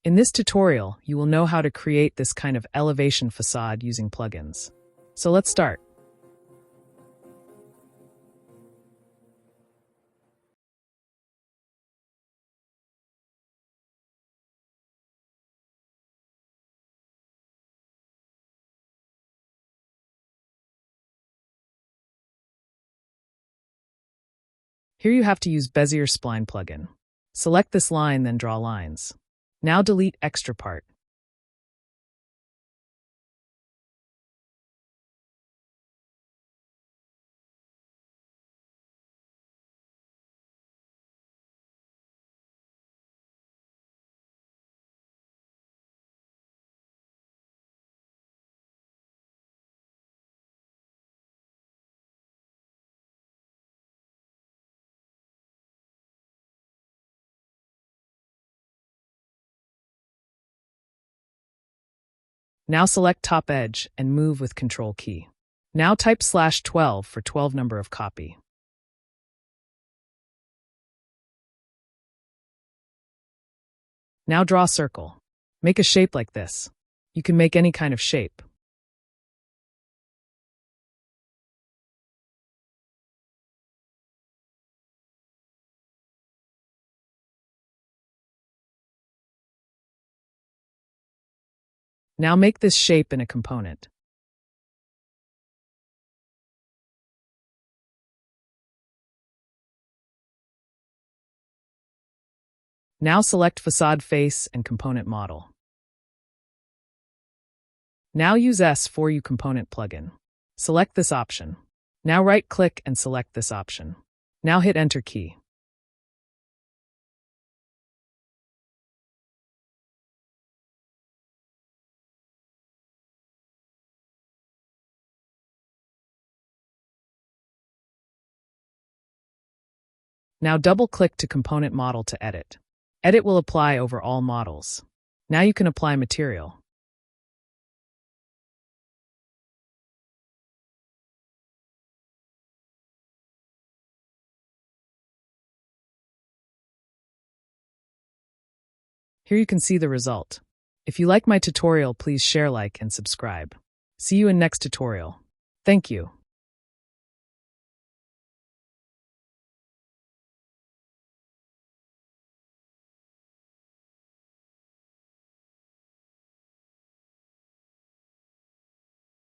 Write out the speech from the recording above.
In this tutorial, you will know how to create this kind of elevation facade using plugins. So let's start. Here you have to use Bezier Spline plugin. Select this line, then draw lines. Now delete extra part. Now select top edge and move with Control key. Now type /12 for 12 number of copy. Now draw a circle. Make a shape like this. You can make any kind of shape. Now make this shape in a component. Now select Facade Face and Component Model. Now use S4U Component plugin. Select this option. Now right-click and select this option. Now hit Enter key. Now double-click to Component Model to edit. Edit will apply over all models. Now you can apply material. Here you can see the result. If you like my tutorial, please share, like, and subscribe. See you in next tutorial. Thank you.